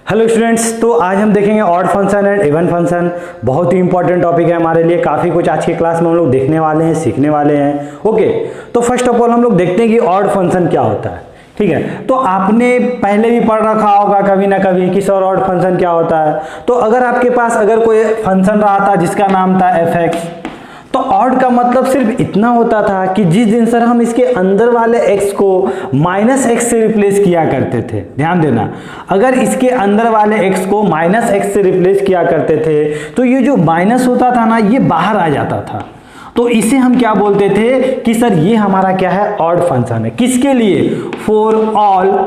Hello students, तो आज हम देखेंगे odd function and even function. बहुत ही इंपॉर्टेंट टॉपिक है हमारे लिए। काफ़ी कुछ आज की क्लास में हम लोग देखने वाले हैं, सीखने वाले हैं। ओके, तो फर्स्ट ऑफ ऑल हम लोग देखते हैं कि ऑड फंक्शन क्या होता है। ठीक है, तो आपने पहले भी पढ़ रखा होगा कभी ना कभी कि सर ऑड फंक्शन क्या होता है। तो अगर आपके पास अगर कोई फंक्शन रहा था जिसका नाम था fx, तो ऑड का मतलब सिर्फ इतना होता था कि जिस दिन सर हम इसके अंदर वाले x को -x से रिप्लेस किया करते थे, ध्यान देना, अगर इसके अंदर वाले x को -x से रिप्लेस किया करते थे तो ये जो माइनस होता था ना, ये बाहर आ जाता था। तो इसे हम क्या बोलते थे कि सर ये हमारा क्या है, ऑड फंक्शन है। किसके लिए? For all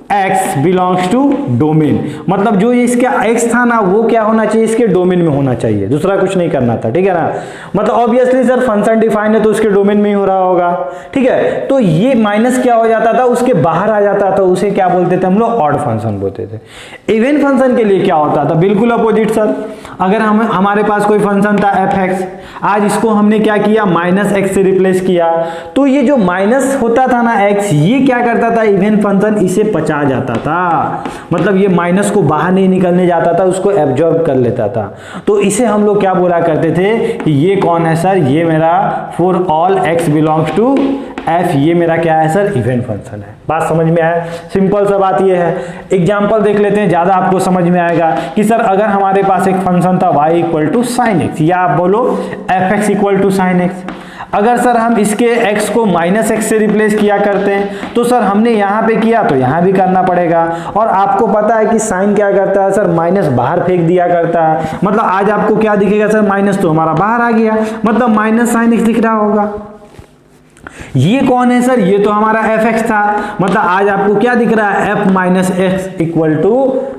x belongs to domain. मतलब जो इसका x था ना, वो क्या होना चाहिए, इसके डोमेन में होना चाहिए, दूसरा कुछ नहीं करना था। ठीक है ना, मतलब ऑब्वियसली सर फंक्शन डिफाइन है तो उसके डोमेन में ही हो रहा होगा। ठीक है, तो ये माइनस क्या हो जाता था, उसके बाहर आ जाता था, उसे क्या बोलते थे हम लोग, ऑड फंक्शन बोलते थे। इवन फंक्शन के लिए क्या होता था, बिल्कुल अपोजिट सर। अगर हमारे पास कोई फंक्शन था fx, आज इसको हमने क्या किया, -x से रिप्लेस किया, तो ये जो माइनस होता था ना x, ये क्या करता था, इवन फंक्शन इसे पचा जाता था। मतलब ये माइनस को बाहर नहीं निकलने जाता था, उसको एब्जॉर्ब कर लेता था। तो इसे हम लोग क्या बोला करते थे कि ये कौन है सर, ये मेरा for all x belongs to f, ये मेरा क्या है सर, इवन फंक्शन है। बात समझ में आया? सिंपल सा बात ये है। एग्जांपल देख लेते हैं, ज्यादा आपको समझ में आएगा कि सर अगर हमारे पास एक फंक्शन था y equal to sine X, या आप बोलो fx equal to sine X. अगर सर हम इसके x को -x से रिप्लेस किया करते हैं तो सर हमने यहाँ पे किया तो यहाँ भी करना पड़ेगा। और आपको पता है कि साइन क्या करता है सर, माइनस बाहर फेंक दिया करता है। मतलब आज आपको क्या दिखेगा सर, माइनस तो हमारा बाहर आ गया, मतलब माइनस साइन एक्स दिख रहा होगा। ये कौन है सर, ये तो हमारा fx था, मतलब आज आपको क्या दिख रहा है, f minus X equal to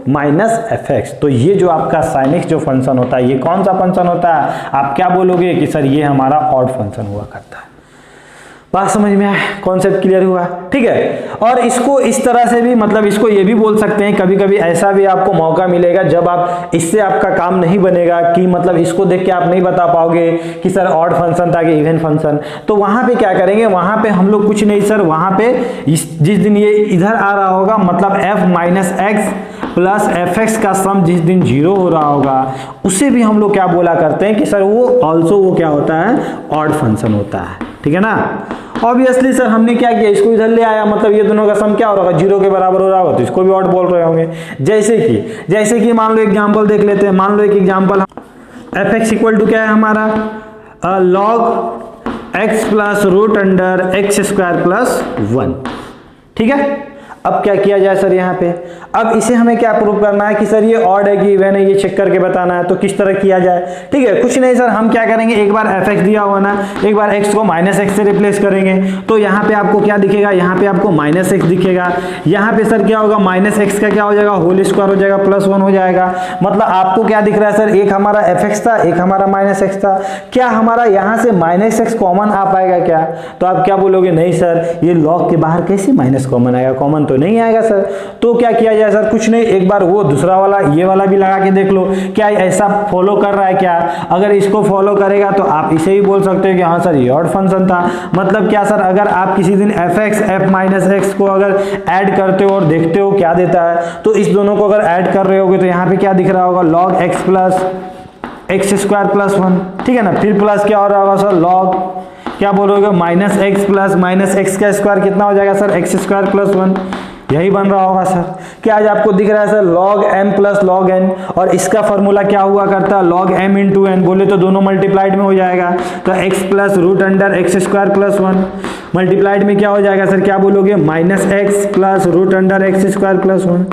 -fx। तो ये जो आपका sin x जो फंक्शन होता है, ये कौन सा फंक्शन होता है, आप क्या बोलोगे कि सर ये हमारा ऑड फंक्शन हुआ करता है। बात समझ में आया, कॉन्सेप्ट क्लियर हुआ? ठीक है, और इसको इस तरह से भी, मतलब इसको ये भी बोल सकते हैं, कभी कभी ऐसा भी आपको मौका मिलेगा जब आप इससे आपका काम नहीं बनेगा कि मतलब इसको देख के आप नहीं बता पाओगे कि सर ऑड फंक्शन था कि इवन फंक्शन। तो वहां पे क्या करेंगे, वहां पे हम लोग कुछ नहीं सर, वहां पे जिस दिन ये इधर आ रहा होगा, मतलब f minus X plus fx का सम जिस दिन 0 हो रहा होगा, उसे भी हम लोग क्या बोला करते हैं कि सर वो ऑल्सो वो क्या होता है, ऑड फंक्शन होता है। ठीक है ना। ऑब्वियसली सर हमने क्या किया, इसको इधर ले आया, मतलब ये दोनों का सम क्या हो रहा होगा, 0 के बराबर हो रहा होगा, तो इसको भी ऑड बोल रहे होंगे। जैसे कि मान लो एग्जांपल देख लेते हैं। मान लो एक एग्जांपल, fx इक्वल टू क्या है हमारा, log x plus root under X square plus 1। ठीक है, अब क्या किया जाए सर, यहाँ पे अब इसे हमें क्या प्रूव करना है कि सर ये ऑड है कि इवन है, ये चेक करके बताना है। तो किस तरह किया जाए, ठीक है, कुछ नहीं सर, हम क्या करेंगे, एक बार fx दिया हुआ ना, एक बार x को -x से रिप्लेस करेंगे, तो यहाँ पे आपको क्या दिखेगा, यहाँ पे आपको -x दिखेगा। यहाँ पे सर क्या होगा, -x का क्या हो जाएगा, होल स्क्वायर हो जाएगा, +1 हो जाएगा। मतलब आपको क्या दिख रहा है सर, एक हमारा fx था, एक हमारा -x था। क्या हमारा यहाँ से -x कॉमन आ पाएगा क्या? तो आप क्या बोलोगे, नहीं सर, ये लॉग के बाहर कैसे माइनस कॉमन आएगा, कॉमन तो नहीं आएगा सर। तो क्या किया जाए सर, कुछ नहीं, एक बार वो दूसरा वाला, ये वाला भी लगा के देख लो, क्या ऐसा फॉलो कर रहा है क्या? अगर इसको फॉलो करेगा तो आप इसे ही बोल सकते हो कि हाँ सर ये ऑड फंक्शन था। मतलब क्या सर, अगर आप किसी दिन fx f माइनस एक्स को अगर ऐड करते हो और देखते हो क्या देता है, तो इस दोनों को अगर ऐड कर रहे होगे तो यहाँ पे क्या दिख रहा होगा, log x plus X square plus 1। ठीक है ना, फिर प्लस क्या हो रहा होगा सर, log क्या बोलोगे, -x प्लस -x का स्क्वायर कितना हो जाएगा सर, x स्क्वायर प्लस 1, यही बन रहा होगा सर। क्या आज आपको दिख रहा है sir, log m plus log n, और इसका फॉर्मूला क्या हुआ करता है, log m इंटू n, बोले तो दोनों मल्टीप्लाइड में हो जाएगा, तो x plus root under X square plus 1 multiplied में क्या हो जाएगा सर, क्या बोलोगे, -x plus root under X square plus 1।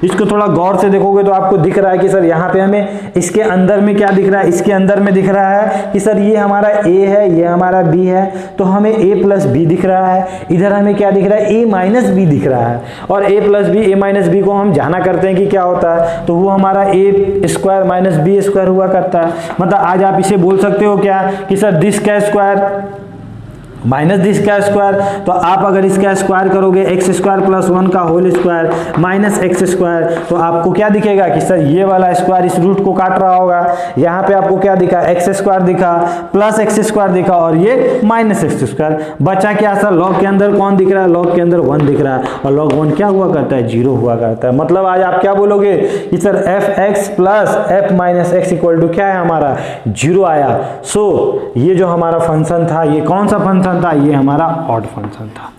इसको थोड़ा गौर से देखोगे तो आपको दिख रहा है कि सर यहाँ पे हमें इसके अंदर में क्या दिख रहा है, इसके अंदर में दिख रहा है कि सर ये हमारा a है, ये हमारा b है, तो हमें a प्लस b दिख रहा है। इधर हमें क्या दिख रहा है, a माइनस b दिख रहा है, और a plus b, a minus b को हम जाना करते हैं कि क्या होता है, तो वो हमारा a square minus b square हुआ करता है। मतलब आज आप इसे बोल सकते हो क्या कि सर दिस का स्क्वायर माइनस दिस का स्क्वायर, तो आप अगर इसका स्क्वायर करोगे एक्स स्क्वायर प्लस 1 का whole square minus X square, तो आपको क्या दिखेगा कि सर ये वाला स्क्वायर इस रूट को काट रहा होगा। यहाँ पे आपको क्या दिखा, एक्स स्क्वायर दिखा प्लस एक्स स्क्वायर दिखा और ये माइनस एक्स स्क्वायर। बचा क्या सर, लॉग के अंदर कौन दिख रहा है, लॉग के अंदर 1 दिख रहा है और लॉग 1 क्या हुआ करता है, 0 हुआ करता है। मतलब आज आप क्या बोलोगे कि sir F X plus F minus X equal to क्या है हमारा, 0 आया। सो ये जो हमारा फंक्शन था ये कौन सा फंक्शन था, ये हमारा ऑड फंक्शन था।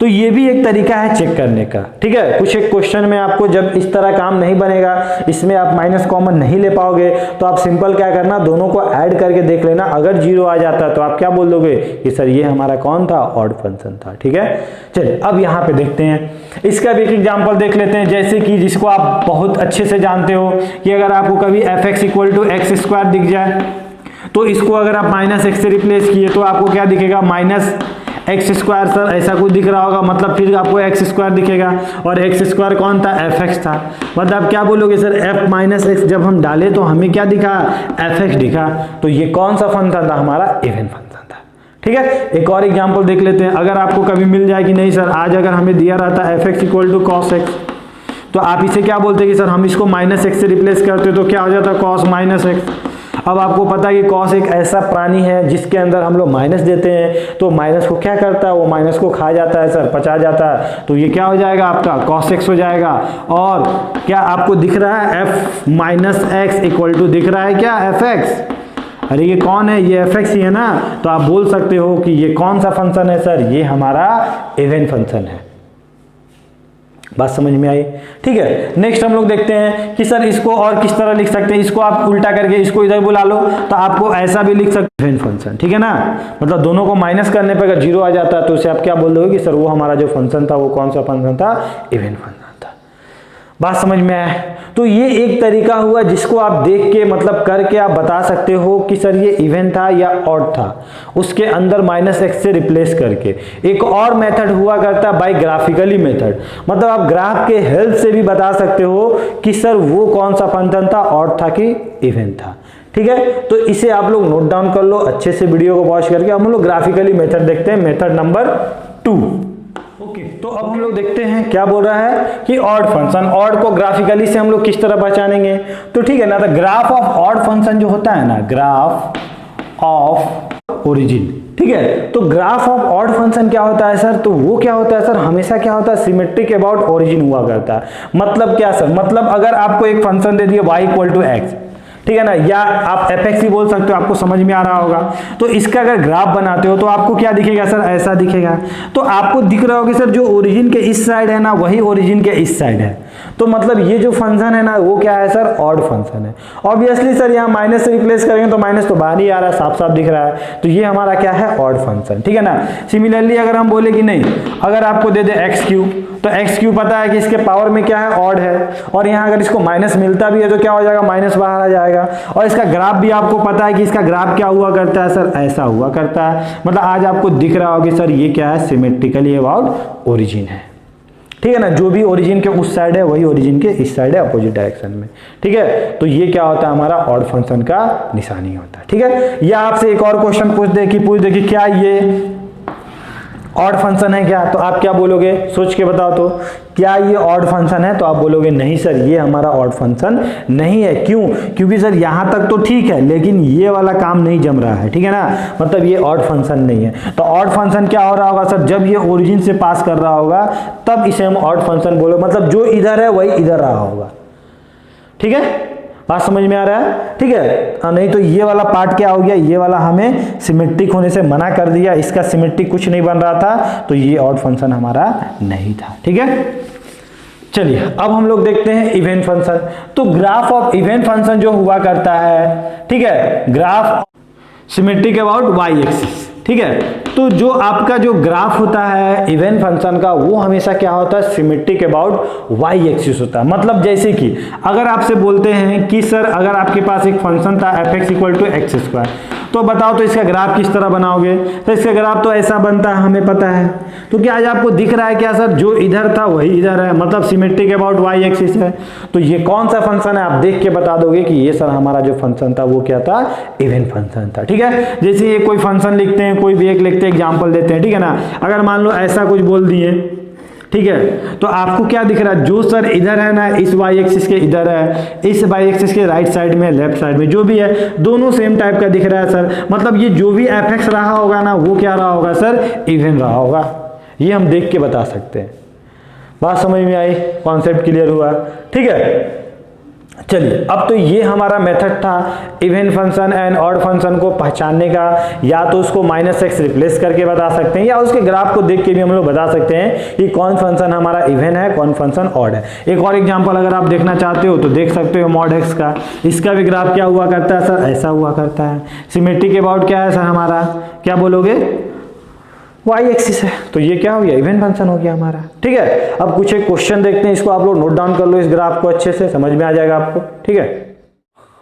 तो ये भी एक तरीका है चेक करने का, ठीक है। कुछ एक क्वेश्चन में आपको जब इस तरह काम नहीं बनेगा, इसमें आप माइनस कॉमन नहीं ले पाओगे, तो आप सिंपल क्या करना, दोनों को ऐड करके देख लेना। अगर 0 आ जाता है तो आप क्या बोल दोगे कि सर ये हमारा कौन था, ऑड फंक्शन था, ठीक है। चलिए अब यहाँ पे देखते हैं, इसका भी एक एग्जाम्पल देख लेते हैं। जैसे कि जिसको आप बहुत अच्छे से जानते हो कि अगर आपको कभी F X equal to X square दिख जाए, तो इसको अगर आप माइनस एक्स से रिप्लेस किए तो आपको क्या दिखेगा, माइनस एक्स स्क्वायर। सर ऐसा कुछ दिख रहा होगा, मतलब फिर आपको एक्स स्क्वायर दिखेगा और एक्स स्क्वायर कौन था, एफ एक्स था। मतलब क्या बोलोगे सर, एफ माइनस एक्स जब हम डाले तो हमें क्या दिखा, एफ एक्स दिखा। तो ये कौन सा फंक्शन था, हमारा इवन फंक्शन था, ठीक है। एक और एग्जाम्पल देख लेते हैं। अगर आपको कभी मिल जाए कि नहीं सर आज अगर हमें दिया रहता F X equal to cos X, तो आप इसे क्या बोलते कि सर हम इसको माइनस एक्स से रिप्लेस करते तो क्या हो जाता, कॉस माइनस एक्स। अब आपको पता है कि कॉस एक ऐसा प्राणी है जिसके अंदर हम लोग माइनस देते हैं, तो माइनस को क्या करता है, वो माइनस को खा जाता है सर, पचा जाता है। तो ये क्या हो जाएगा आपका, कॉस एक्स हो जाएगा। और क्या आपको दिख रहा है F minus X equal to दिख रहा है क्या, एफ एक्स। अरे ये कौन है, ये एफ एक्स ही है ना। तो आप बोल सकते हो कि ये कौन सा फंक्शन है सर, ये हमारा इवन फंक्शन है। बात समझ में आई, ठीक है। नेक्स्ट हम लोग देखते हैं कि सर इसको और किस तरह लिख सकते हैं। इसको आप उल्टा करके इसको इधर बुला लो तो आपको ऐसा भी लिख सकते हैं, इवन फंक्शन, ठीक है ना। मतलब दोनों को माइनस करने पर अगर 0 आ जाता है तो उसे आप क्या बोल दोगे कि सर वो हमारा जो फंक्शन था वो कौन सा फंक्शन था, इवन फंक्शन था। बात समझ में आया। तो ये एक तरीका हुआ जिसको आप देख के मतलब करके आप बता सकते हो कि सर ये इवन था या ऑड था, उसके अंदर माइनस एक्स से रिप्लेस करके। एक और मेथड हुआ करता है बाय ग्राफिकली मेथड, मतलब आप ग्राफ के हेल्प से भी बता सकते हो कि सर वो कौन सा फंक्शन था, ऑड था कि इवन था, ठीक है। तो इसे आप लोग नोट डाउन कर लो अच्छे से, वीडियो को पॉज करके। हम लोग ग्राफिकली मेथड देखते हैं, मेथड नंबर 2। ओके, तो अब हम लोग देखते हैं क्या बोल रहा है कि ऑड फंक्शन, ऑड को ग्राफिकली से हम लोग किस तरह पहचानेंगे। तो ठीक है ना, तो ग्राफ ऑफ ऑड फंक्शन जो होता है ना, ग्राफ ऑफ ओरिजिन, ठीक है। तो ग्राफ ऑफ ऑड फंक्शन क्या होता है सर, तो वो क्या होता है सर, हमेशा क्या होता है, सिमेट्रिक अबाउट ओरिजिन हुआ करता है। मतलब क्या सर, मतलब अगर आपको एक फंक्शन दे दिया y इक्वल टू एक्स, ठीक है ना, या आप एफ एक्स भी बोल सकते हो, आपको समझ में आ रहा होगा। तो इसका अगर ग्राफ बनाते हो तो आपको क्या दिखेगा सर, ऐसा दिखेगा। तो आपको दिख रहा होगा सर जो ओरिजिन के इस साइड है ना, वही ओरिजिन के इस साइड है। तो मतलब ये जो फंक्शन है ना वो क्या है सर, ऑड फंक्शन है। ऑब्वियसली सर यहाँ माइनस से रिप्लेस करेंगे तो माइनस तो बाहर ही आ रहा है, साफ साफ दिख रहा है। तो ये हमारा क्या है, ऑड फंक्शन, ठीक है ना। सिमिलरली अगर हम बोले कि नहीं, अगर आपको दे दे एक्स क्यूब, तो एक्स क्यूब पता है कि इसके पावर में क्या है, ऑड है। और यहाँ अगर इसको माइनस मिलता भी है तो क्या हो जाएगा, माइनस बाहर आ जाएगा। और इसका ग्राफ भी आपको पता है कि इसका ग्राफ क्या हुआ करता है सर, ऐसा हुआ करता है। मतलब आज आपको दिख रहा होगा कि सर ये क्या है, सिमेट्रिकली अबाउट ओरिजिन है, ठीक है ना। जो भी ओरिजिन के उस साइड है वही ओरिजिन के इस साइड है, अपोजिट डायरेक्शन में, ठीक है। तो ये क्या होता है, हमारा ऑड फंक्शन का निशानी होता है, ठीक है। या आपसे एक और क्वेश्चन पूछ दे कि क्या ये ऑड फंक्शन है क्या, तो आप क्या बोलोगे, सोच के बताओ तो, क्या ये ऑड फंक्शन है। तो आप बोलोगे नहीं सर ये हमारा ऑड फंक्शन नहीं है। क्यों, क्योंकि सर यहां तक तो ठीक है लेकिन ये वाला काम नहीं जम रहा है, ठीक है ना। मतलब ये ऑड फंक्शन नहीं है। तो ऑड फंक्शन क्या हो रहा होगा सर, जब ये ओरिजिन से पास कर रहा होगा तब इसे हम ऑड फंक्शन बोलो, मतलब जो इधर है वही इधर रहा होगा, ठीक है। बात समझ में आ रहा है, ठीक है। नहीं तो ये वाला पार्ट क्या हो गया, ये वाला हमें सिमेट्रिक होने से मना कर दिया, इसका सिमेट्रिक कुछ नहीं बन रहा था, तो ये ऑड फंक्शन हमारा नहीं था, ठीक है। चलिए अब हम लोग देखते हैं इवन फंक्शन। तो ग्राफ ऑफ इवन फंक्शन जो हुआ करता है, ठीक है, graph symmetric about Y axis, ठीक है। तो जो आपका जो ग्राफ होता है इवन फंक्शन का, वो हमेशा क्या होता है, सिमेट्रिक अबाउट वाई एक्सिस होता है। मतलब जैसे कि अगर आपसे बोलते हैं कि सर अगर आपके पास एक फंक्शन था F X equal to X square, तो बताओ तो इसका ग्राफ किस तरह बनाओगे? तो इसका ग्राफ तो ऐसा बनता है, हमें पता है। तो क्या आज आपको दिख रहा है क्या सर, जो इधर था वही इधर है, मतलब सिमेट्रिक अबाउट वाई एक्सिस है। तो ये कौन सा फंक्शन है, आप देख के बता दोगे कि ये सर हमारा जो फंक्शन था वो क्या था, इवन फंक्शन था। ठीक है, जैसे ये कोई फंक्शन लिखते हैं, कोई भी एक लिखते हैं, एग्जाम्पल देते हैं, ठीक है ना। अगर मान लो ऐसा कुछ बोल दिए, ठीक है, तो आपको क्या दिख रहा है, जो सर इधर है ना, इस वाई एक्सिस के इधर है, इस वाई एक्सिस के राइट साइड में, लेफ्ट साइड में, जो भी है दोनों सेम टाइप का दिख रहा है सर। मतलब ये जो भी एफ एक्स रहा होगा ना, वो क्या रहा होगा सर, इवन रहा होगा। ये हम देख के बता सकते हैं। बात समझ में आई, कॉन्सेप्ट क्लियर हुआ? ठीक है, चलिए अब तो ये हमारा मेथड था even function and odd function को पहचानने का। या तो उसको -x रिप्लेस करके बता सकते हैं, या उसके ग्राफ को देख के भी हम लोग बता सकते हैं कि कौन फंक्शन हमारा इवन है, कौन फंक्शन ऑड है। एक और एग्जांपल अगर आप देखना चाहते हो तो देख सकते हो mod x का। इसका भी ग्राफ क्या हुआ करता है सर, ऐसा हुआ करता है। सिमेट्रिक अबाउट क्या है सर हमारा, क्या बोलोगे, वाई एक्सिस है। तो ये क्या हो गया, इवन फंक्शन हो गया हमारा। ठीक है, अब कुछ एक क्वेश्चन देखते हैं, इसको आप लोग नोट डाउन कर लो, इस ग्राफ को अच्छे से समझ में आ जाएगा आपको। ठीक है,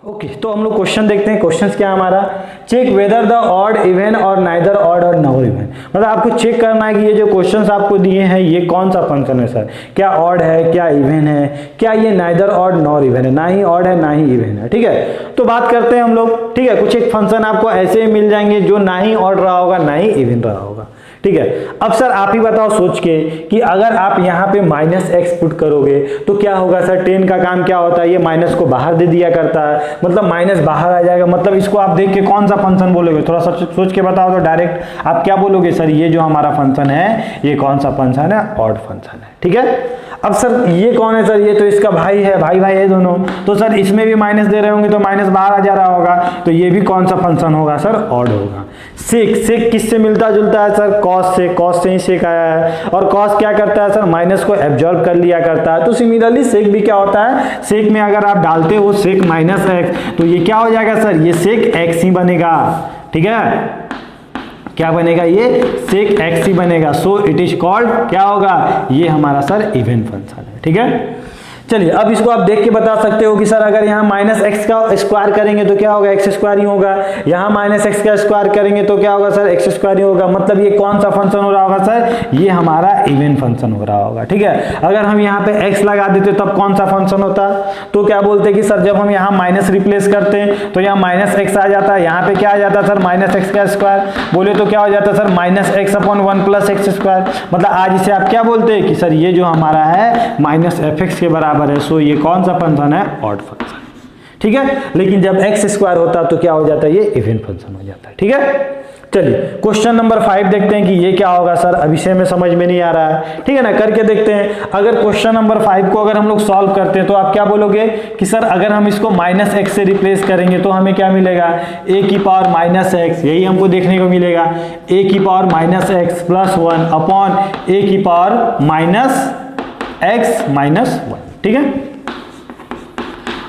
ओके, तो हम लोग क्वेश्चन देखते हैं। क्वेश्चन क्या है हमारा, check whether the odd even और नाइदर ऑड और नॉर इवन। मतलब आपको चेक करना है कि ये जो क्वेश्चंस आपको दिए हैं ये कौन सा फंक्शन है सर, क्या ऑड है, क्या इवन है, क्या ये नाइदर ऑड नॉर इवन है, ना ही ऑड है ना ही इवन है। ठीक है, तो बात करते हैं हम लोग। ठीक है, कुछ एक फंक्शन आपको ऐसे ही मिल जाएंगे जो ना ही ऑड रहा होगा ना ही इवन रहा होगा। ठीक है, अब सर आप ही बताओ सोच के कि अगर आप यहाँ पे -x पुट करोगे तो क्या होगा सर। 10 का काम क्या होता है, ये माइनस को बाहर दे दिया करता है, मतलब माइनस बाहर आ जाएगा। मतलब इसको आप देख के कौन सा फंक्शन बोलोगे, थोड़ा सा सोच के बताओ तो डायरेक्ट आप क्या बोलोगे, सर ये जो हमारा फंक्शन है ये कौन सा फंक्शन है, ऑड फंक्शन है। ठीक है, अब सर ये कौन है सर, ये तो इसका भाई है, भाई भाई है दोनों। तो सर इसमें भी माइनस दे रहे होंगे तो माइनस बाहर आ जा रहा होगा, तो ये भी कौन सा फंक्शन होगा सर, ऑड होगा। सेक, सेक किससे मिलता जुलता है सर, कॉस से, कॉस से ही सेक आया है। और कॉस क्या करता है सर, माइनस को एब्जॉर्ब कर लिया करता है। तो सिमिलरली सेक भी क्या होता है, सेक में अगर आप डालते हो सेक -x तो ये क्या हो जाएगा सर, ये सेक x ही बनेगा। ठीक है, क्या बनेगा, ये सेक x ही बनेगा। सो इट इज कॉल्ड, क्या होगा, ये हमारा सर इवन फंक्शन है। ठीक है, चलिए अब इसको आप देख के बता सकते हो कि सर अगर यहाँ -x का स्क्वायर करेंगे तो क्या होगा, x² ही होगा। यहाँ -x का स्क्वायर करेंगे तो क्या होगा सर, x² ही होगा। मतलब ये कौन सा फंक्शन हो रहा होगा सर, ये हमारा इवन फंक्शन हो रहा होगा। ठीक है, अगर हम यहाँ पे x लगा देते तब कौन सा फंक्शन होता, तो क्या बोलते कि सर जब हम यहाँ माइनस रिप्लेस करते हैं तो यहाँ -x आ जाता है, यहाँ पे क्या आ जाता है सर, -x का स्क्वायर। बोले तो क्या हो जाता है सर, -x/1 + x²। मतलब आज इसे आप क्या बोलते हैं कि सर ये जो हमारा है -fx के बराबर है। सो ये कौन सा फंक्शन है, ऑड फंक्शन। ठीक है, लेकिन जब x² होता है तो क्या हो जाता है, ये इवन फंक्शन हो जाता है। ठीक है, चलिए क्वेश्चन नंबर 5 देखते हैं कि ये क्या होगा सर, अभी से में समझ में नहीं आ रहा है। ठीक है ना, करके देखते हैं। अगर क्वेश्चन नंबर 5 को अगर हम लोग सॉल्व करते हैं तो आप क्या बोलोगे कि सर अगर हम इसको -x से रिप्लेस करेंगे तो हमें क्या मिलेगा, a की पावर -x, यही हमको देखने को मिलेगा। a की पावर -x + 1 अपॉन a की पावर -x - 1। ठीक है,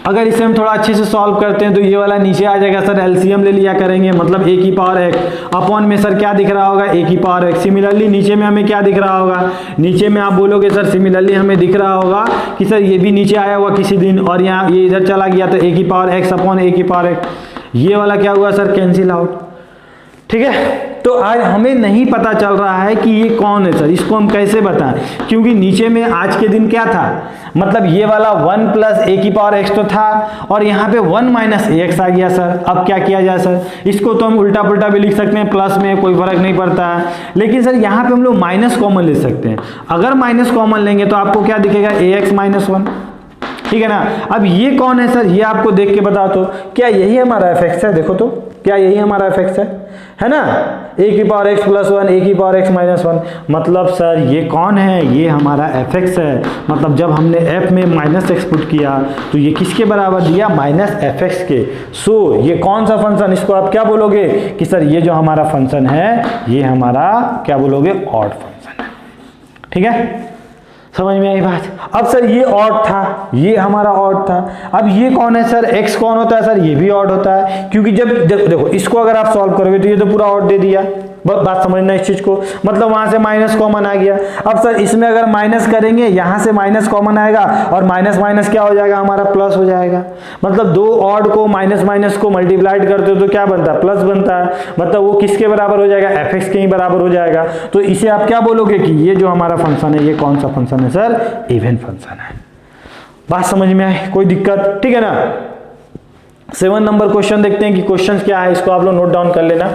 अगर इसे हम थोड़ा अच्छे से सॉल्व करते हैं तो ये वाला नीचे आ जाएगा सर, एलसीएम ले लिया करेंगे, मतलब a की पावर x अपॉन में सर क्या दिख रहा होगा, a की पावर x। सिमिलरली नीचे में हमें क्या दिख रहा होगा, नीचे में आप बोलोगे सर सिमिलरली हमें दिख रहा होगा कि सर ये भी नीचे आया हुआ किसी दिन और यहाँ ये इधर चला गया तो a की पावर x अपॉन a की पावर x, ये वाला क्या हुआ सर, कैंसिल आउट। ठीक है, तो आज हमें नहीं पता चल रहा है कि ये कौन है सर, इसको हम कैसे बताएं, क्योंकि नीचे में आज के दिन क्या था, मतलब ये वाला 1 + a की पावर x तो था और यहाँ पे 1 - ax आ गया सर। अब क्या किया जाए सर, इसको तो हम उल्टा पुल्टा भी लिख सकते हैं, प्लस में कोई फर्क नहीं पड़ता है, लेकिन सर यहाँ पे हम लोग माइनस कॉमन ले सकते हैं। अगर माइनस कॉमन लेंगे तो आपको क्या दिखेगा, ax - 1। ठीक है ना, अब ये कौन है सर, ये आपको देख के बता दो, क्या यही हमारा fx है, देखो तो क्या यही हमारा fx है ना, a की पावर x + 1 a की पावर x - 1। मतलब सर ये कौन है, ये हमारा fx है। मतलब जब हमने f में -x पुट किया तो ये किसके बराबर दिया, -fx के। सो ये कौन सा फंक्शन, इसको आप क्या बोलोगे कि सर ये जो हमारा फंक्शन है ये हमारा क्या बोलोगे, ऑड फंक्शन है। ठीक है, समझ में आई बात। अब सर ये ऑड था, ये हमारा ऑड था। अब ये कौन है सर, x कौन होता है सर, ये भी ऑड होता है, क्योंकि जब देखो इसको अगर आप सॉल्व करोगे तो ये तो पूरा ऑड दे दिया, बात समझना इस चीज को, मतलब वहां से माइनस कॉमन आ गया। अब सर इसमें अगर माइनस करेंगे, यहां से माइनस कॉमन आएगा और माइनस माइनस क्या हो जाएगा हमारा, प्लस हो जाएगा। मतलब दो ऑड को माइनस माइनस को मल्टीप्लाइड करते हो तो क्या बनता है, प्लस बनता है। मतलब वो किसके बराबर हो जाएगा, fx के ही बराबर हो जाएगा। तो इसे आप क्या बोलोगे कि ये जो हमारा फंक्शन है ये कौन सा फंक्शन है सर, इवन फंक्शन है। बात समझ में आई, कोई दिक्कत, ठीक है ना। 7 नंबर क्वेश्चन देखते हैं कि क्वेश्चन क्या है, इसको आप लोग नोट डाउन कर लेना।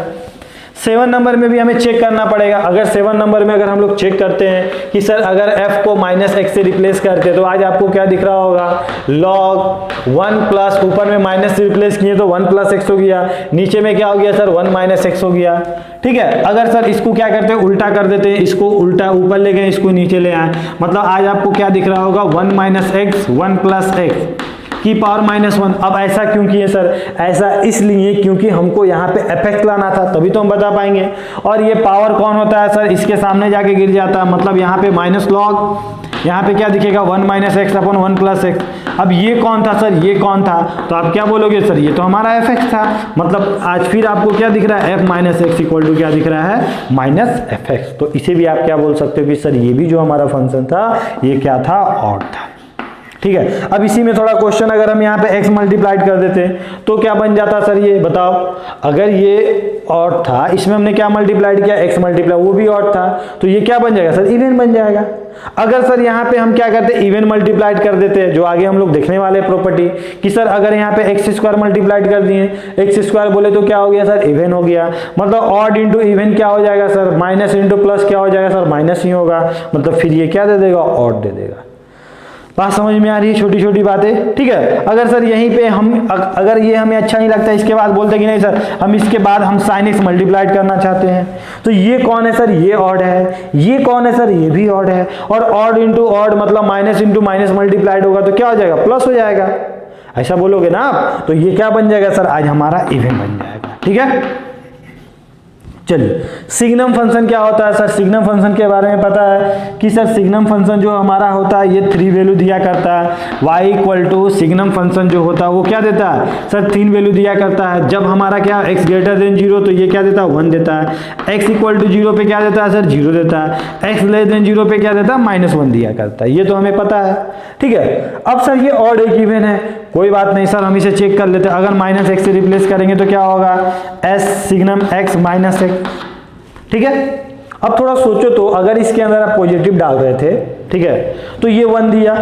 7 नंबर में भी हमें चेक करना पड़ेगा। अगर 7 नंबर में अगर हम लोग चेक करते हैं कि सर अगर f को -x से रिप्लेस करते हैं तो आज आपको क्या दिख रहा होगा, log 1 प्लस, ऊपर में माइनस से रिप्लेस किए तो 1 प्लस x हो गया, नीचे में क्या हो गया सर 1 माइनस x हो गया। ठीक है, अगर सर इसको क्या करते हैं, उल्टा कर देते हैं, इसको उल्टा ऊपर ले गए, इसको नीचे ले आए, मतलब आज आपको क्या दिख रहा होगा 1 माइनस x 1 प्लस x की पावर -1। अब ऐसा क्यों किए सर, ऐसा इसलिए क्योंकि हमको यहाँ पे fx लाना था, तभी तो हम बता पाएंगे। और ये पावर कौन होता है सर, इसके सामने जाके गिर जाता है, मतलब यहाँ पे माइनस लॉग, यहाँ पे क्या दिखेगा 1 minus x upon 1 plus x. अब ये कौन था सर, ये कौन था, तो आप क्या बोलोगे सर ये तो हमारा fx था। मतलब आज फिर आपको क्या दिख रहा है, f minus X equal to क्या दिख रहा है, माइनस fx। तो इसे भी आप क्या बोल सकते हो कि सर ये भी जो हमारा फंक्शन था ये क्या था, ऑड था। ठीक है, अब इसी में थोड़ा क्वेश्चन, अगर हम यहाँ पे x मल्टीप्लाइड कर देते तो क्या बन जाता सर, ये बताओ। अगर ये ऑड था, इसमें हमने क्या मल्टीप्लाइड किया, x मल्टीप्लाई, वो भी ऑड था, तो ये क्या बन जाएगा सर, इवन बन जाएगा। अगर सर यहाँ पे हम क्या करते, इवन मल्टीप्लाइड कर देते, जो आगे हम लोग देखने वाले प्रॉपर्टी कि सर अगर यहाँ पे एक्स स्क्वायर मल्टीप्लाइड कर दिए, एक्स स्क्वायर बोले तो क्या हो गया सर, इवन हो गया। मतलब ऑड इंटू इवन क्या हो जाएगा सर, माइनस इंटू प्लस क्या हो जाएगा सर, माइनस ही होगा। मतलब फिर ये क्या दे देगा, ऑड दे देगा। बात समझ में आ रही है, छोटी छोटी बातें, ठीक है। अगर सर यहीं पे हम अगर ये हमें अच्छा नहीं लगता, इसके बाद बोलते कि नहीं सर हम इसके बाद हम साइन एक्स मल्टीप्लाइड करना चाहते हैं, तो ये कौन है सर, ये ऑड है। ये कौन है सर, ये भी ऑड है। और ऑड इंटू ऑड मतलब माइनस इंटू माइनस मल्टीप्लाइड होगा तो क्या हो जाएगा, प्लस हो जाएगा। ऐसा बोलोगे ना आप, तो ये क्या बन जाएगा सर, आज हमारा इवन बन जाएगा। ठीक है, चलिए सिग्नम फंक्शन क्या होता है सर, सिग्नम फंक्शन के बारे में पता है कि सर सिग्नम फंक्शन जो हमारा होता है ये 3 वैल्यू दिया करता है। y equal to signum function जो होता है वो क्या देता है सर, 3 वैल्यू दिया करता है। जब हमारा क्या x ग्रेटर देन 0 तो ये क्या देता है, 1 देता है। x इक्वल टू 0 पे क्या देता है सर, 0 देता है। x लेस देन 0 पे क्या देता है, -1 दिया करता है। ये तो हमें पता है, ठीक है। अब सर ये ऑड एक इवन है, कोई बात नहीं सर, हम इसे चेक कर लेते हैं। अगर -x से रिप्लेस करेंगे तो क्या होगा, s signum x minus x। ठीक है, अब थोड़ा सोचो तो अगर इसके अंदर आप पॉजिटिव डाल रहे थे, ठीक है, तो ये 1 दिया।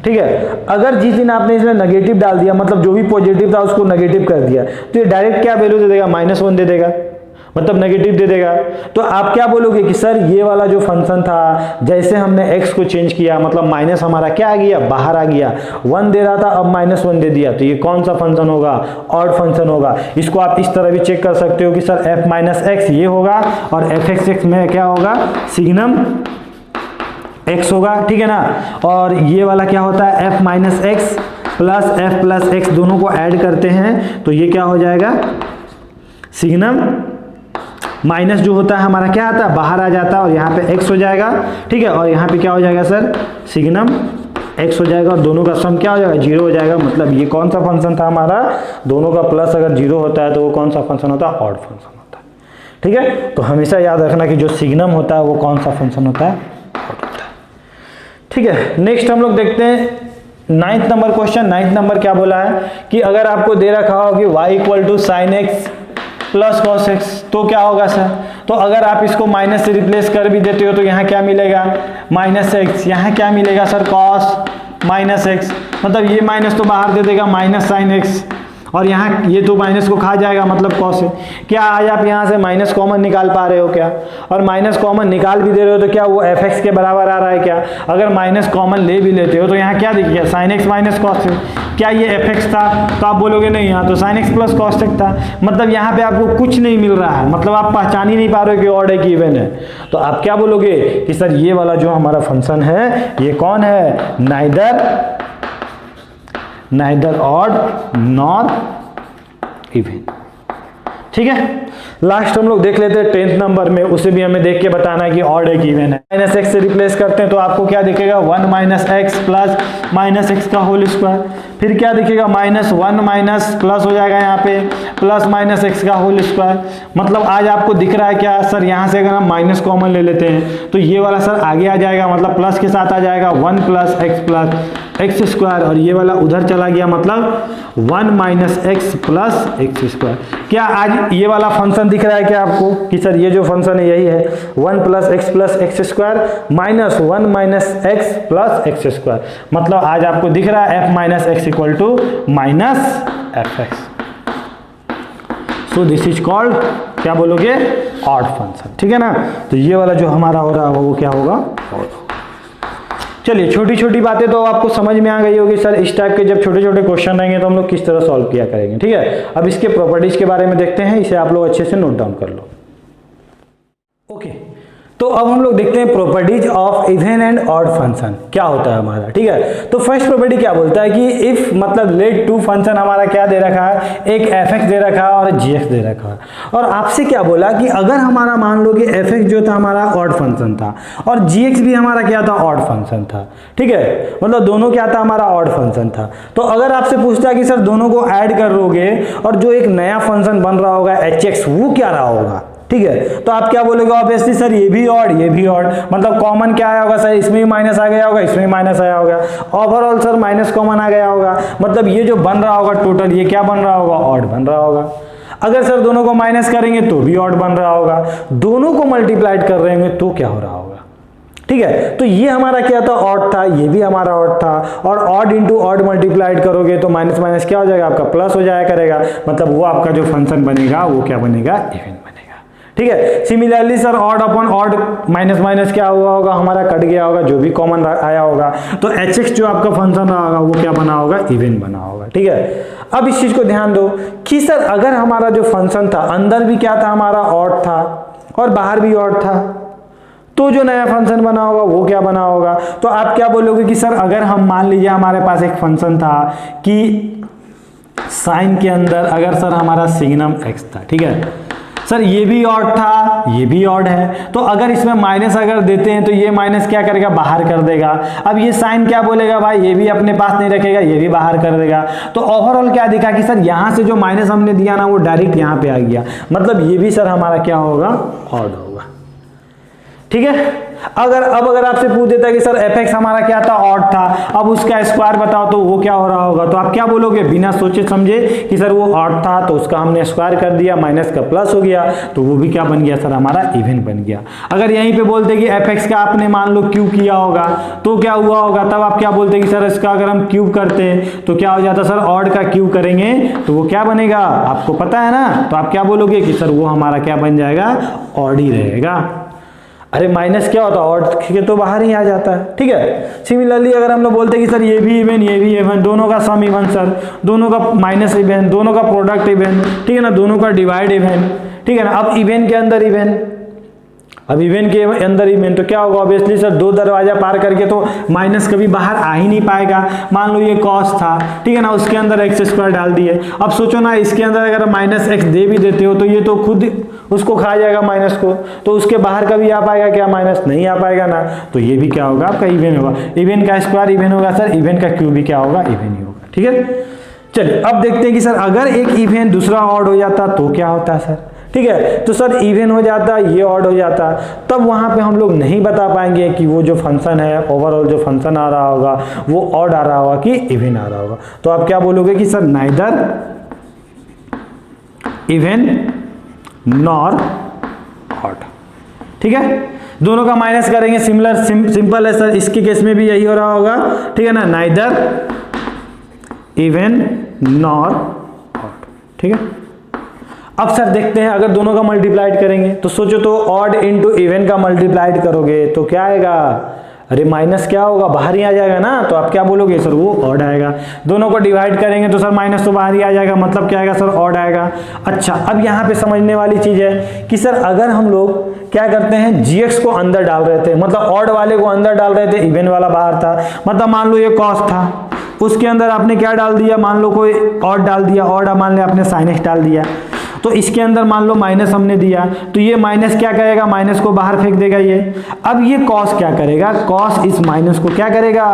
ठीक है, अगर जिस दिन आपने इसमें नेगेटिव डाल दिया, मतलब जो भी पॉजिटिव था उसको नेगेटिव कर दिया, तो ये डायरेक्ट क्या वैल्यू दे देगा, -1 दे देगा, मतलब नेगेटिव दे देगा। तो आप क्या बोलोगे कि सर ये वाला जो फंक्शन था, जैसे हमने x को चेंज किया, मतलब माइनस हमारा क्या आ गया, बाहर आ गया, 1 दे रहा था अब -1 दे दिया, तो ये कौन सा फंक्शन होगा, ऑड फंक्शन होगा। इसको आप इस तरह भी चेक कर सकते हो कि सर f माइनस एक्स ये होगा और fx में क्या होगा, सिग्नम x होगा। ठीक है ना, और ये वाला क्या होता है, f minus X plus f plus x, दोनों को ऐड करते हैं तो ये क्या हो जाएगा, सिग्नम माइनस जो होता है हमारा क्या आता है, बाहर आ जाता है और यहाँ पे x हो जाएगा। ठीक है, और यहाँ पे क्या हो जाएगा सर, सिग्नम x हो जाएगा और दोनों का सम क्या हो जाएगा, 0 हो जाएगा। मतलब ये कौन सा फंक्शन था हमारा, दोनों का प्लस अगर 0 होता है तो वो कौन सा फंक्शन होता है, ऑड फंक्शन होता है। ठीक है, तो हमेशा याद रखना कि जो सिग्नम होता है वो कौन सा फंक्शन होता है, ऑड होता है। ठीक है, नेक्स्ट हम लोग देखते हैं 9th number question. 9th number क्या बोला है कि अगर आपको दे रखा हो कि y equal to sine X plus cos X तो क्या होगा सर, तो अगर आप इसको माइनस से रिप्लेस कर भी देते हो तो यहाँ क्या मिलेगा, -x, यहाँ क्या मिलेगा सर, cos माइनस एक्स, मतलब ये माइनस तो बाहर दे देगा, माइनस साइन एक्स, और यहाँ ये तो माइनस को खा जाएगा, मतलब कॉस है। क्या आज आप यहाँ से माइनस कॉमन निकाल पा रहे हो क्या, और माइनस कॉमन निकाल भी दे रहे हो तो क्या वो fx के बराबर आ रहा है क्या। अगर माइनस कॉमन ले भी लेते हो तो यहाँ क्या दिख गया, sine x minus cos x, क्या ये fx था, तो आप बोलोगे नहीं, यहाँ तो sign X plus cos x था। मतलब यहाँ पे आपको कुछ नहीं मिल रहा है, मतलब आप पहचान ही नहीं पा रहे हो कि ऑड है कि इवन है। तो आप क्या बोलोगे कि सर ये वाला जो हमारा फंक्शन है ये कौन है, नाइदर ऑड नॉर इवन। ठीक है, लास्ट हम लोग देख लेते हैं 10th नंबर में, उसे भी हमें देख के बताना है कि ऑड है कि इवन है। माइनस एक्स से रिप्लेस करते हैं तो आपको क्या दिखेगा, 1 minus X plus minus x का होल स्क्वायर, फिर क्या दिखेगा, -1 माइनस प्लस हो जाएगा यहाँ पे प्लस माइनस एक्स का होल स्क्वायर। मतलब आज आपको दिख रहा है क्या सर, यहाँ से अगर हम माइनस कॉमन ले लेते हैं तो ये वाला सर आगे आ जाएगा, मतलब प्लस के साथ आ जाएगा 1 प्लस एक्स स्क्वायर, और ये वाला उधर चला गया, मतलब 1 minus X plus X square. क्या आज ये वाला फंक्शन दिख रहा है क्या आपको कि सर ये जो फंक्शन है यही है 1 plus X square minus 1 minus X plus X square. मतलब आज आपको दिख रहा है f minus X equal to minus F X. So this is called, क्या बोलोगे, ऑड फंक्शन। ठीक है ना, तो ये वाला जो हमारा हो रहा है वो क्या होगा, ऑड। चलिए छोटी छोटी बातें तो आपको समझ में आ गई होगी सर। इस टाइप के जब छोटे छोटे क्वेश्चन रहेंगे तो हम लोग किस तरह सॉल्व किया करेंगे। ठीक है, अब इसके प्रॉपर्टीज के बारे में देखते हैं, इसे आप लोग अच्छे से नोट डाउन कर लो। ओके, तो अब हम लोग देखते हैं properties of even and odd function क्या होता है हमारा। ठीक है, तो फर्स्ट प्रॉपर्टी क्या बोलता है कि इफ मतलब लेट टू फंक्शन हमारा क्या दे रखा है, एक fx दे रखा है और gx दे रखा है, और आपसे क्या बोला कि अगर हमारा मान लो कि fx जो था हमारा ऑड फंक्शन था और gx भी हमारा क्या था, ऑड फंक्शन था। ठीक है, मतलब दोनों क्या था, हमारा ऑड फंक्शन था। तो अगर आपसे पूछता है कि सर दोनों को ऐड करोगे और जो एक नया फंक्शन बन रहा होगा hx, वो क्या रहा होगा। ठीक है, तो आप क्या बोलोगे, ऑब्वियसली सर ये भी ऑड ये भी ऑड, मतलब कॉमन क्या आया होगा सर, इसमें भी माइनस आ गया होगा, इसमें भी माइनस आया होगा, ओवरऑल सर माइनस कॉमन आ गया होगा, मतलब ये जो बन रहा होगा टोटल, ये क्या बन रहा होगा, ऑड बन रहा होगा। अगर सर दोनों को माइनस करेंगे तो भी ऑड बन रहा होगा, दोनों को मल्टीप्लाइड कर रहे होंगे तो क्या हो रहा होगा। ठीक है, तो ये हमारा क्या था, ऑड था, ये भी हमारा ऑड था, और ऑड इंटू ऑड मल्टीप्लाइड करोगे तो माइनस माइनस क्या हो जाएगा, आपका प्लस हो जाया करेगा, मतलब वो आपका जो फंक्शन बनेगा वो क्या बनेगा, इवन बनेगा। ठीक है, similarly sir odd upon odd minus minus क्या हुआ होगा, हमारा कट गया होगा, जो भी कॉमन आया होगा, तो hx जो आपका फंक्शन रहा होगा वो क्या बना होगा, इवन बना होगा। ठीक है, अब इस चीज को ध्यान दो कि सर अगर हमारा जो फंक्शन था अंदर भी क्या था, हमारा ऑड था और बाहर भी ऑड था, तो जो नया फंक्शन बना होगा वो क्या बना होगा। तो आप क्या बोलोगे कि सर अगर हम मान लीजिए हमारे पास एक फंक्शन था कि साइन के अंदर अगर सर हमारा सिग्नम x था, ठीक है सर, ये भी ऑड था ये भी ऑड है, तो अगर इसमें माइनस अगर देते हैं तो ये माइनस क्या करेगा, बाहर कर देगा। अब ये साइन क्या बोलेगा, भाई ये भी अपने पास नहीं रखेगा, ये भी बाहर कर देगा। तो ओवरऑल क्या दिखा कि सर यहाँ से जो माइनस हमने दिया ना वो डायरेक्ट यहाँ पे आ गया, मतलब ये भी सर हमारा क्या होगा, ऑड होगा। ठीक है, अगर आपसे पूछ देता है कि सर fx हमारा क्या था, ऑड था, अब उसका स्क्वायर बताओ तो वो क्या हो रहा होगा, तो आप क्या बोलोगे, बिना सोचे समझे कि सर वो ऑड था तो उसका हमने स्क्वायर कर दिया, माइनस का प्लस हो गया, तो वो भी क्या बन गया सर, हमारा इवन बन गया। अगर यहीं पे बोलते कि fx का आपने मान लो क्यूब किया होगा तो क्या हुआ होगा, तब आप क्या बोलते कि सर इसका अगर हम क्यूब करते हैं तो क्या हो जाता, सर ऑड का क्यूब करेंगे तो वो क्या बनेगा, आपको पता है ना, तो आप क्या बोलोगे कि सर वो हमारा क्या बन जाएगा, ऑड ही रहेगा। अरे माइनस क्या होता है, ऑड के तो बाहर ही आ जाता है। ठीक है, सिमिलरली अगर हम लोग बोलते हैं कि सर ये भी इवन दोनों का सम इवन सर, दोनों का माइनस इवन, दोनों का प्रोडक्ट इवन, ठीक है ना, दोनों का डिवाइड इवन, ठीक है ना। अब इवन के अंदर इवन, अब इवन के अंदर इवन तो क्या होगा, ऑब्वियसली सर दो दरवाजा पार करके तो माइनस कभी बाहर आ ही नहीं पाएगा। मान लो ये कॉस था, ठीक है ना, उसके अंदर एक्स स्क्वायर डाल दिए। अब सोचो ना, इसके अंदर अगर माइनस एक्स दे भी देते हो तो ये तो खुद उसको खा जाएगा माइनस को, तो उसके बाहर कभी आ पाएगा क्या, माइनस नहीं आ पाएगा ना, तो ये भी क्या होगा, आपका इवन होगा। इवन का स्क्वायर इवन होगा सर, इवन का क्यूब भी क्या होगा, इवन ही होगा। ठीक है, चलिए अब देखते हैं कि सर अगर एक इवन दूसरा ऑड हो जाता तो क्या होता है सर। ठीक है, तो सर इवन हो जाता, ये ऑड हो जाता, तब वहां पे हम लोग नहीं बता पाएंगे कि वो जो फंक्शन है, ओवरऑल जो फंक्शन आ रहा होगा वो ऑड आ रहा होगा कि इवन आ रहा होगा। तो आप क्या बोलोगे कि sir neither even nor odd. ठीक है, दोनों का माइनस करेंगे, सिमिलर सिंपल है सर, इसके केस में भी यही हो रहा होगा। ठीक है ना, नाइदर इवन नॉर ऑड। ठीक है, अब सर देखते हैं अगर दोनों का मल्टीप्लाइड करेंगे तो सोचो, तो ऑड इंटू इवन का मल्टीप्लाइड करोगे तो क्या आएगा, अरे माइनस क्या होगा, बाहर ही आ जाएगा ना, तो आप क्या बोलोगे सर वो ऑड आएगा। दोनों को डिवाइड करेंगे तो सर माइनस तो बाहर ही आ जाएगा, मतलब क्या आएगा सर, ऑड आएगा। अच्छा, अब यहाँ पे समझने वाली चीज है कि सर अगर हम लोग क्या करते हैं, gx को अंदर डाल रहे थे, मतलब ऑड वाले को अंदर डाल रहे थे, इवन वाला बाहर था। मतलब मान लो ये कॉस था, उसके अंदर आपने क्या डाल दिया, मान लो कोई ऑड डाल दिया, ऑड मान लिया आपने साइन एक्स डाल दिया। तो इसके अंदर मान लो माइनस हमने दिया, तो ये माइनस क्या करेगा, माइनस को बाहर फेंक देगा ये। अब ये कॉस क्या करेगा, कॉस इस माइनस को क्या करेगा,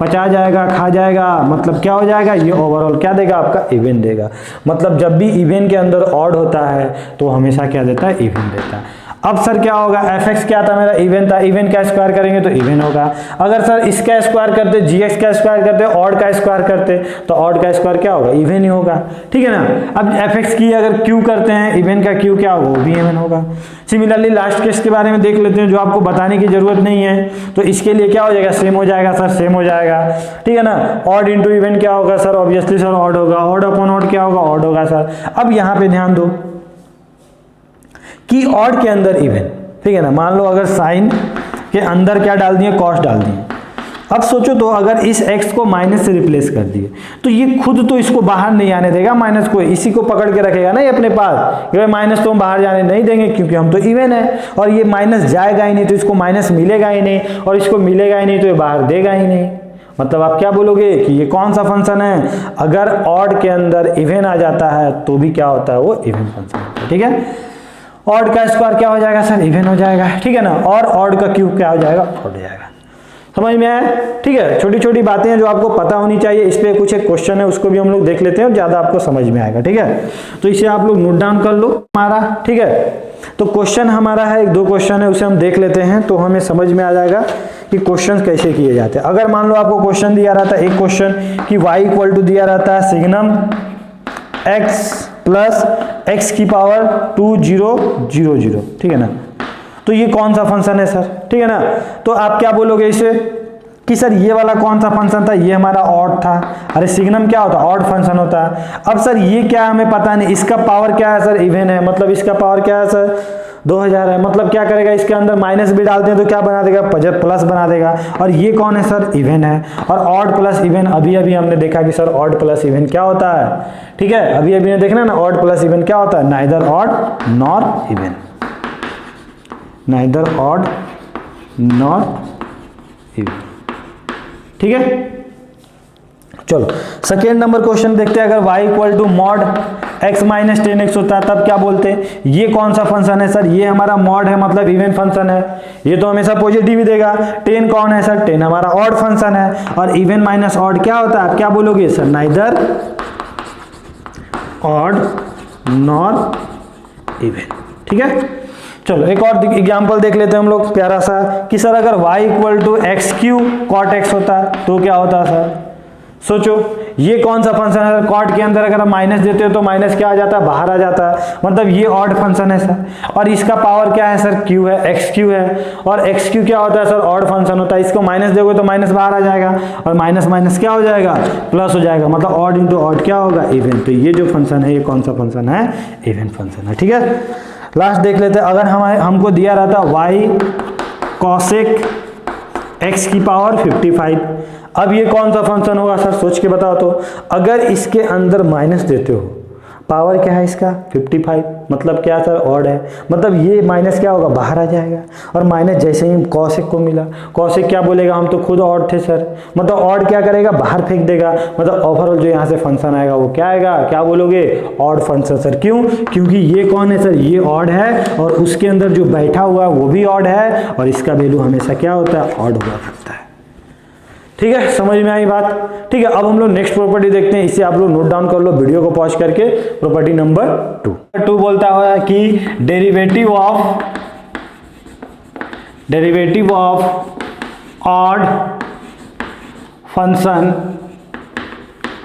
पचा जाएगा, खा जाएगा, मतलब क्या हो जाएगा, ये ओवरऑल क्या देगा, आपका इवन देगा। मतलब जब भी इवन के अंदर ऑड होता है तो हमेशा क्या देता है, इवन देता है। अब सर क्या होगा, एफ एक्स क्या था मेरा, इवन था, इवन का स्क्वायर करेंगे तो इवन होगा। अगर सर इसका स्क्वायर करते, जी एक्स का स्क्वायर करते, ऑड का स्क्वायर करते, तो ऑड का स्क्वायर क्या होगा, इवन ही होगा, ठीक है ना। अब एफ एक्स की अगर क्यू करते हैं, इवन का क्यू क्या होगा, वो भी इवन होगा। सिमिलरली लास्ट केस के बारे में देख लेते हैं, जो आपको बताने की जरूरत नहीं है, तो इसके लिए क्या हो जाएगा, सेम हो जाएगा सर, सेम हो जाएगा, ठीक है ना। ऑड इंटू इवन क्या होगा सर, ऑब्वियसली सर ऑड होगा, ऑड अपॉन ऑड क्या होगा, ऑड होगा सर। अब यहाँ पे ध्यान दो कि ऑड के अंदर इवन, ठीक है ना। मान लो अगर साइन के अंदर क्या डाल दिए, कॉस डाल दिए। अब सोचो तो अगर इस x को माइनस से रिप्लेस कर दिए तो ये खुद तो इसको बाहर नहीं आने देगा, माइनस को इसी को पकड़ के रखेगा ना ये अपने पास, कि माइनस तो हम बाहर जाने नहीं देंगे क्योंकि हम तो इवन है, और ये माइनस जाएगा ही नहीं तो इसको माइनस मिलेगा ही नहीं, और इसको मिलेगा ही नहीं तो ये बाहर देगा ही नहीं। मतलब आप क्या बोलोगे कि ये कौन सा फंक्शन है, अगर ऑड के अंदर इवन आ जाता है तो भी क्या होता है, वो इवन फंक्शन होता है, ठीक है। ऑड का स्क्वायर क्या हो जाएगा सर, इवन हो जाएगा, ठीक है ना। और ऑड का क्यूब क्या हो जाएगा, ऑड हो जाएगा। समझ में आया, ठीक है। छोटी छोटी बातें हैं जो आपको पता होनी चाहिए। इस पे कुछ एक क्वेश्चन है, उसको भी हम लोग देख लेते हैं और ज्यादा आपको समझ में आएगा, ठीक है। तो इसे आप लोग नोट डाउन कर लो हमारा, ठीक है। तो क्वेश्चन हमारा है, एक दो क्वेश्चन है, उसे हम देख लेते हैं तो हमें समझ में आ जाएगा कि क्वेश्चन कैसे किए जाते हैं। अगर मान लो आपको क्वेश्चन दिया रहता है, एक क्वेश्चन कि y इक्वल टू दिया रहता है सिग्नम x प्लस x की पावर 2 0 0 0, ठीक है ना। तो ये कौन सा फंक्शन है सर, ठीक है ना। तो आप क्या बोलोगे इसे कि सर ये वाला कौन सा फंक्शन था, ये हमारा ऑड था। अरे सिग्नम क्या होता है, ऑड फंक्शन होता है। अब सर ये क्या हमें पता नहीं, इसका पावर क्या है सर, इवन है, मतलब इसका पावर क्या है सर 2000 है। मतलब क्या करेगा, इसके अंदर माइनस भी डालते हैं तो क्या बना देगा, प्लस बना देगा। और ये कौन है सर, इवन है। और ऑड प्लस इवन, अभी अभी हमने देखा कि सर ऑड प्लस इवन क्या होता है, ठीक है। अभी अभी ने देखना ना, ऑड प्लस इवन क्या होता है, neither odd nor even, neither odd nor even, ठीक है। चलो सेकेंड नंबर क्वेश्चन देखते हैं। अगर y equal to mod x minus 10x होता है तब क्या बोलते हैं, ये कौन सा फंक्शन है सर, ये हमारा मॉड है, मतलब इवन फंक्शन है, ये तो हमेशा पॉजिटिव ही देगा। 10 कौन है सर, 10 हमारा ऑड फंक्शन है, और इवन माइनस ऑड क्या होता है, आप क्या बोलोगे sir, neither odd nor even, ठीक है। चलो एक और एग्जांपल देख लेते हैं हम लोग प्यारा सा, कि सर अगर y equal to X Q cot X होता है तो क्या होता है सर। सोचो ये कौन सा फंक्शन है, कॉट के अंदर अगर हम माइनस देते हो तो माइनस क्या आ जाता है, बाहर आ जाता है, मतलब ये ऑड फंक्शन है सर। और इसका पावर क्या है सर, क्यू है, एक्स क्यू है, और एक्स क्यू क्या होता है सर, ऑड फंक्शन होता है। इसको माइनस दोगे तो माइनस बाहर आ जाएगा, और माइनस माइनस क्या हो जाएगा, प्लस हो जाएगा, मतलब ऑड इंटू ऑड क्या होगा, इवन। तो ये जो फंक्शन है ये कौन सा फंक्शन है, इवन फंक्शन है, ठीक है। लास्ट देख लेते हैं। अगर हमको दिया रहता y cosec x की पावर 55, अब ये कौन सा फंक्शन होगा सर, सोच के बताओ तो। अगर इसके अंदर माइनस देते हो, पावर क्या है इसका 55, मतलब क्या सर, ऑड है, मतलब ये माइनस क्या होगा, बाहर आ जाएगा। और माइनस जैसे ही कॉसेक को मिला, कॉसेक क्या बोलेगा, हम तो खुद ऑड थे सर, मतलब ऑड क्या करेगा, बाहर फेंक देगा, मतलब ओवरऑल जो यहाँ से फंक्शन आएगा वो क्या आएगा, क्या बोलोगे, ऑड फंक्शन सर। क्यों, क्योंकि ये कौन है सर, ये ऑड है, और उसके अंदर जो बैठा हुआ है वो भी ऑड है, और इसका वैल्यू हमेशा क्या होता है, ऑड हुआ करता है, ठीक है। समझ में आई बात, ठीक है। अब हम लोग नेक्स्ट प्रॉपर्टी देखते हैं, इसे आप लोग नोट डाउन कर लो वीडियो को पॉज करके। प्रॉपर्टी नंबर 2 बोलता है कि derivative of odd function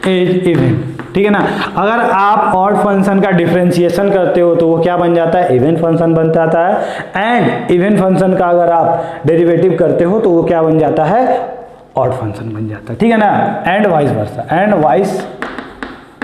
is even, ठीक है ना। अगर आप ऑड फंक्शन का डिफरेंशिएशन करते हो तो वो क्या बन जाता है, इवन फंक्शन बन जाता है। एंड इवन फंक्शन का अगर आप डेरिवेटिव करते हो तो वो क्या बन जाता है, ऑड फंक्शन बन जाता है, ठीक है ना। एंड वाइस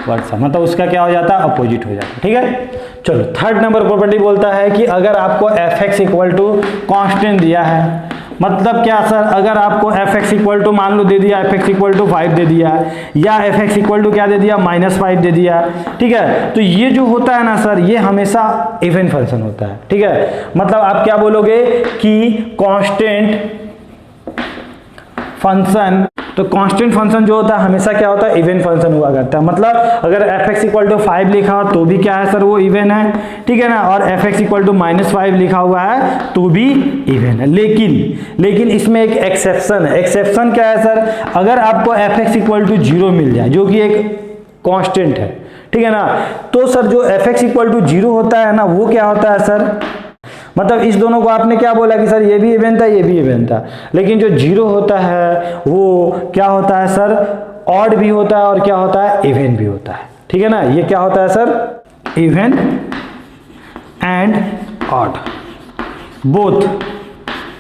वर्सा, मतलब उसका क्या हो जाता है, अपोजिट हो जाता है, ठीक है। चलो थर्ड नंबर प्रॉपर्टी बोलता है कि अगर आपको F X equal to constant दिया है, मतलब क्या सर, अगर आपको एफ एक्स इक्वल टू मान लो दे दिया, एफ एक्स इक्वल टू 5 दे दिया, या एफ एक्स इक्वल टू क्या दे दिया, -5 दे दिया, ठीक है। तो ये जो होता है ना सर, ये हमेशा इवन फंक्शन होता है, ठीक है। मतलब आप क्या बोलोगे कि कांस्टेंट फंक्शन तो कांस्टेंट फंक्शन जो होता है हमेशा क्या होता है, इवन फंक्शन हुआ करता है। मतलब अगर fx इक्वल टू 5 लिखा हो तो भी क्या है सर, वो इवन है, ठीक है ना। और fx इक्वल टू -5 लिखा हुआ है तो भी इवन है। लेकिन इसमें एक एक्सेप्शन है। एक्सेप्शन क्या है सर, अगर आपको fx इक्वल टू 0 मिल जाए जो कि एक कांस्टेंट है, ठीक है ना, तो सर जो fx इक्वल टू 0 होता है ना, वो क्या होता है सर, मतलब इस दोनों को आपने क्या बोला कि सर ये भी इवन था, ये भी इवन था, लेकिन जो 0 होता है वो क्या होता है सर, ऑड भी होता है और क्या होता है, इवन भी होता है, ठीक है ना। ये क्या होता है sir, even and odd both,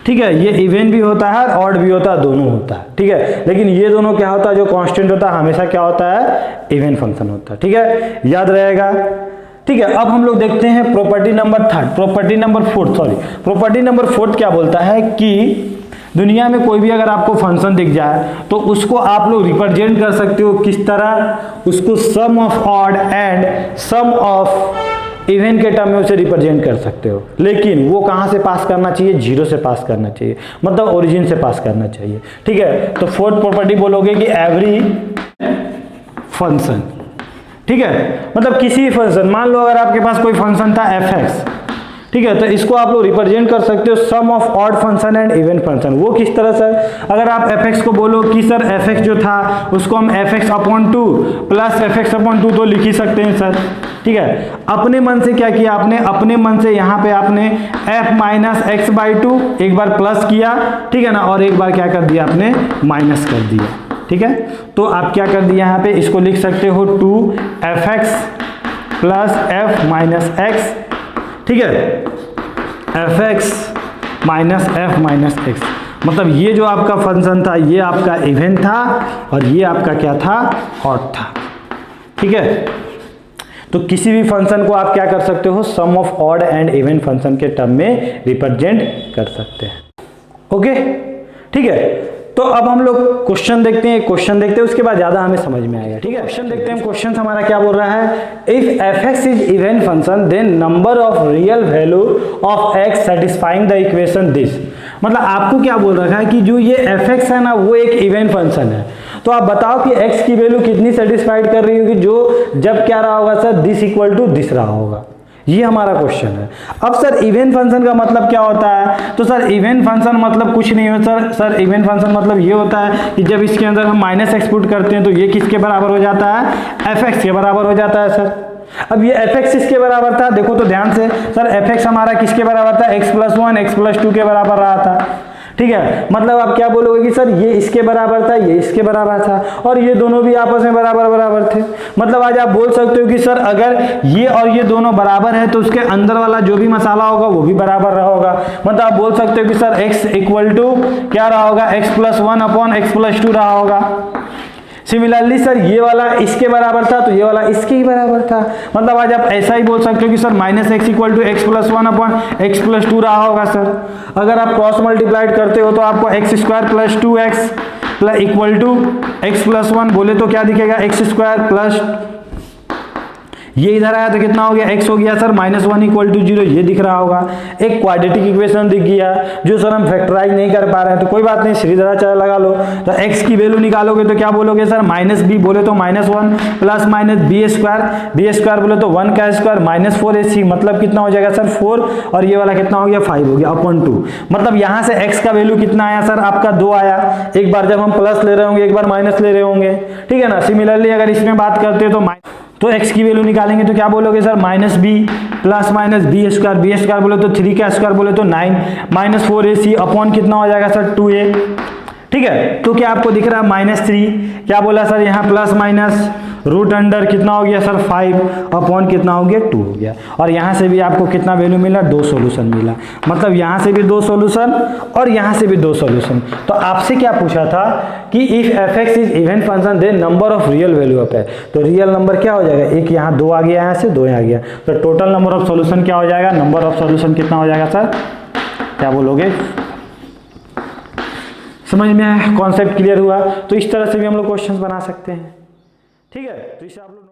ठीक है। ये इवन भी होता है, ऑड भी होता है, दोनों होता है, ठीक है। लेकिन ये दोनों क्या होता है, जो कांस्टेंट होता है हमेशा क्या होता है, इवन फंक्शन होता है, ठीक है, याद रहेगा। ठीक है, अब हम लोग देखते हैं प्रॉपर्टी नंबर 4 क्या बोलता है कि दुनिया में कोई भी अगर आपको फंक्शन दिख जाए तो उसको आप लोग रिप्रेजेंट कर सकते हो किस तरह, उसको sum of odd and sum of even के टर्म में उसे रिप्रेजेंट कर सकते हो। लेकिन वो कहाँ से पास करना चाहिए, 0 से पास करना चाहिए, मतलब ओरिजिन से पास करना चाहिए, ठीक है। तो फोर्थ प्रॉपर्टी बोलोगे कि एवरी फंक्शन, ठीक है, मतलब किसी भी फंक्शन, मान लो अगर आपके पास कोई फंक्शन था fx, ठीक है, तो इसको आप लोग रिप्रेजेंट कर सकते हो sum of odd function and even function. वो किस तरह से, अगर आप fx को बोलो कि सर fx जो था उसको हम fx/2 प्लस fx/2 तो लिख ही सकते हैं सर, ठीक है। अपने मन से क्या किया आपने, अपने मन से यहाँ पे आपने f-x/2 एक बार प्लस किया, ठीक है ना, और एक बार क्या कर दिया आपने, माइनस कर दिया, ठीक है। तो आप क्या कर दिया यहाँ पे, इसको लिख सकते हो 2fx plus f minus x, ठीक है, fx minus f minus x, मतलब ये जो आपका फंक्शन था ये आपका इवन था और ये आपका क्या था, ऑड था, ठीक है। तो किसी भी फंक्शन को आप क्या कर सकते हो, sum of odd and even function के टर्म में रिप्रेजेंट कर सकते हैं, ओके, ठीक है। तो अब हम लोग क्वेश्चन देखते हैं, उसके बाद ज्यादा हमें समझ में आएगा, ठीक है। क्वेश्चन देखते हैं, क्वेश्चन हमारा क्या बोल रहा है, if fx is even function then number of real value of x satisfying the equation this. मतलब आपको क्या बोल रखा है कि जो ये fx है ना वो एक इवन फंक्शन है, तो आप बताओ कि x की वैल्यू कितनी सेटिस्फाइड कर रही होगी, जो जब क्या रहा होगा sir, this equal to this रहा होगा, ये हमारा क्वेश्चन है। अब सर इवन फंक्शन का मतलब क्या होता है, तो सर इवन फंक्शन मतलब कुछ नहीं होता सर इवन फंक्शन मतलब ये होता है कि जब इसके अंदर हम माइनस एक्स पुट करते हैं तो ये किसके बराबर हो जाता है, fx के बराबर हो जाता है सर। अब ये fx इसके बराबर था, देखो तो ध्यान से सर, fx हमारा किसके बराबर था, x+1 x+2 के बराबर रहा था, ठीक है। मतलब आप क्या बोलोगे कि सर ये इसके बराबर था, ये इसके बराबर था, और ये दोनों भी आपस में बराबर थे। मतलब आज आप बोल सकते हो कि सर अगर ये और ये दोनों बराबर है तो उसके अंदर वाला जो भी मसाला होगा वो भी बराबर रहा होगा। मतलब आप बोल सकते हो कि सर x इक्वल टू क्या रहा होगा, x+1 अपॉन x+2 रहा होगा। सिमिलरली सर ये वाला इसके बराबर था तो ये वाला इसके ही बराबर था। मतलब आज आप ऐसा ही बोल सकते हो कि sir -x equal to x+1 upon x+2 रहा होगा सर। अगर आप क्रॉस मल्टीप्लाइड करते हो तो आपको x² + 2x equal to x+1 बोले तो क्या दिखेगा, x² प्लस, ये इधर आया तो कितना हो गया, x हो गया सर -1 इक्वल टू 0, ये दिख रहा होगा। एक क्वाड्रेटिक इक्वेशन दिख गया जो सर हम फैक्टराइज नहीं कर पा रहे हैं, तो कोई बात नहीं, सीधा लगा लो। तो x की वैल्यू निकालोगे तो क्या बोलोगे सर, -b बोले तो -1 प्लस माइनस b² बोले तो 1 का स्क्वायर माइनस 4ac, मतलब कितना हो जाएगा सर 4, और ये वाला कितना हो गया 5 हो गया अपॉन 2। मतलब यहाँ से x का वैल्यू कितना आया सर, आपका 2 आया। एक बार जब हम प्लस ले रहे होंगे, एक बार माइनस ले रहे होंगे, ठीक है ना। सिमिलरली अगर इसमें बात करते हैं तो x की वैल्यू निकालेंगे तो क्या बोलोगे sir, -b plus minus b² बोले तो 3 का स्क्वायर बोले तो 9 माइनस 4ac अपॉन कितना हो जाएगा सर 2a, ठीक है। तो क्या आपको दिख रहा है -3, क्या बोला सर यहाँ प्लस माइनस रूट अंडर कितना हो गया सर 5 अपॉन कितना हो गया 2 हो गया। और यहाँ से भी आपको कितना वैल्यू मिला, 2 सॉल्यूशन मिला। मतलब यहाँ से भी 2 सॉल्यूशन और यहाँ से भी 2 सॉल्यूशन। तो आपसे क्या पूछा था कि if fx is even function then number of real value of है, तो रियल नंबर क्या हो जाएगा, एक यहाँ 2 आ गया, यहाँ से 2 यहाँ आ गया, तो टोटल नंबर ऑफ सॉल्यूशन क्या हो जाएगा, नंबर ऑफ सॉल्यूशन कितना हो जाएगा सर, क्या बोलोगे। समझ में आया, कॉन्सेप्ट क्लियर हुआ। तो इस तरह से भी हम लोग क्वेश्चंस बना सकते हैं, ठीक है। तो इसे आप लोग